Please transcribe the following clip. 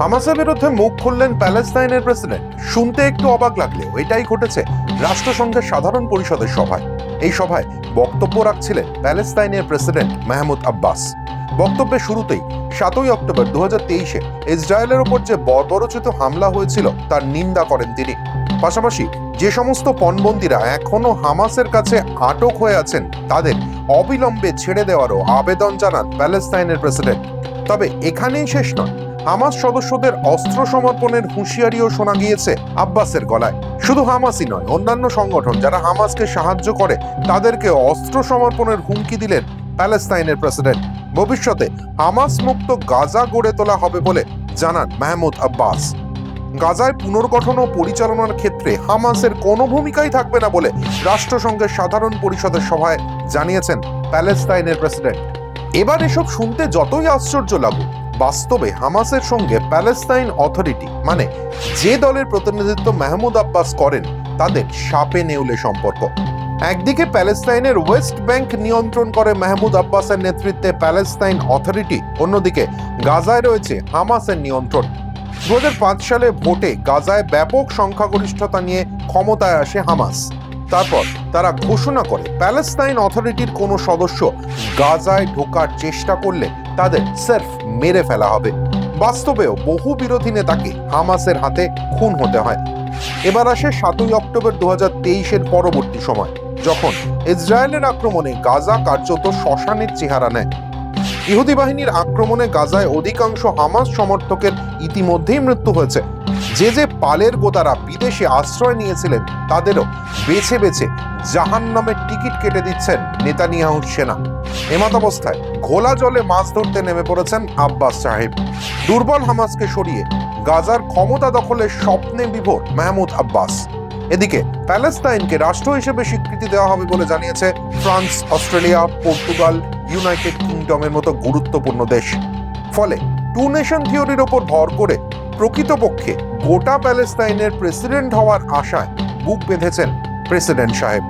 হামাসের বিরুদ্ধে মুখ খুললেন প্যালেস্তাইনের প্রেসিডেন্ট। শুনতে একটু অবাক লাগলেও এটাই ঘটেছে রাষ্ট্রসংঘের সাধারণ পরিষদের সভায়। এই সভায় বক্তব্য রাখছিলেন প্যালেস্তাইনের প্রেসিডেন্ট মাহমুদ আব্বাস। বক্তব্যের শুরুতেই 7ই অক্টোবর 2023-এ ইসরায়েলের ওপর যে বর্বরোচিত হামলা হয়েছিল তার নিন্দা করেন তিনি। পাশাপাশি যে সমস্ত পণবন্দীরা এখনো হামাসের কাছে আটক হয়ে আছেন তাদের অবিলম্বে ছেড়ে দেওয়ারও আবেদন জানান প্যালেস্তাইনের প্রেসিডেন্ট। তবে এখানেই শেষ নয়, হামাস সদস্যদের অস্ত্র সমর্পণের হুঁশিয়ারিও শোনা গিয়েছে আব্বাসের গলায়। শুধু হামাসই নয়, অন্যান্য সংগঠন যারা হামাসকে সাহায্য করে তাদেরকে অস্ত্র সমর্পণের হুমকি দিলেন প্যালেস্তাইনের প্রেসিডেন্ট। ভবিষ্যতে হামাস মুক্ত গাজা গড়ে তোলা হবে বলে জানান মাহমুদ আব্বাস। গাজায় পুনর্গঠন ও পরিচালনার ক্ষেত্রে হামাসের কোনো ভূমিকাই থাকবে না বলে রাষ্ট্রসংঘের সাধারণ পরিষদের সভায় জানিয়েছেন প্যালেস্তাইনের প্রেসিডেন্ট। এবার এসব শুনতে যতই আশ্চর্য লাগুক, বাস্তবে হামাসের সঙ্গে প্যালেস্তাইন অথরিটি মানে যে দলের প্রতিনিধিত্ব মাহমুদ আব্বাস করেন তাদের সাপে নেউলে সম্পর্ক। একদিকে প্যালেস্তাইনের ওয়েস্ট ব্যাংক নিয়ন্ত্রণ করে মাহমুদ আব্বাসের নেতৃত্বে প্যালেস্তাইন অথরিটি, অন্যদিকে গাজায় রয়েছে হামাসের নিয়ন্ত্রণ। 2005 সালে ভোটে গাজায় ব্যাপক সংখ্যাগরিষ্ঠতা নিয়ে ক্ষমতায় আসে হামাস। তারপর তারা ঘোষণা করে প্যালেস্তাইন অথরিটির কোনো সদস্য গাজায় ঢোকার চেষ্টা করলে তাদের সির্ফ মেরে ফেলা হবে। বাস্তবেও বহু বিরোধী নেতাকে হামাসের হাতে খুন হতে হয়। এবার আসে 7ই অক্টোবর 2023-এর পরবর্তী সময়, যখন ইসরায়েলের আক্রমণে গাজা কার্যত শ্মশানের চেহারা নেয়। ইহুদি বাহিনীর আক্রমণে গাজায় অধিকাংশ হামাস সমর্থকের ইতিমধ্যেই মৃত্যু হয়েছে। যে পালের গোদারা বিদেশে আশ্রয় নিয়েছিলেন তাদেরও বেছে বেছে জাহান্নামের টিকিট কেটে দিচ্ছেন নেতানিয়াহুর সেনা। এমতাবস্থায় ঘোলা জলে মাছ ধরতে নেমে পড়েছেন আব্বাস সাহেব। দুর্বল হামাসকে সরিয়ে গাজার ক্ষমতা দখলের স্বপ্নে বিভোর মাহমুদ আব্বাস। এদিকে প্যালেস্তাইনকে রাষ্ট্র হিসেবে স্বীকৃতি দেওয়া হবে বলে জানিয়েছে ফ্রান্স, অস্ট্রেলিয়া, পর্তুগাল, ইউনাইটেড কিংডমের মতো গুরুত্বপূর্ণ দেশ। ফলে টু নেশন থিওরির ওপর ভর করে প্রকৃতপক্ষে গোটা প্যালেস্তাইনের প্রেসিডেন্ট হওয়ার আশায় বুক বেঁধেছেন প্রেসিডেন্ট সাহেব।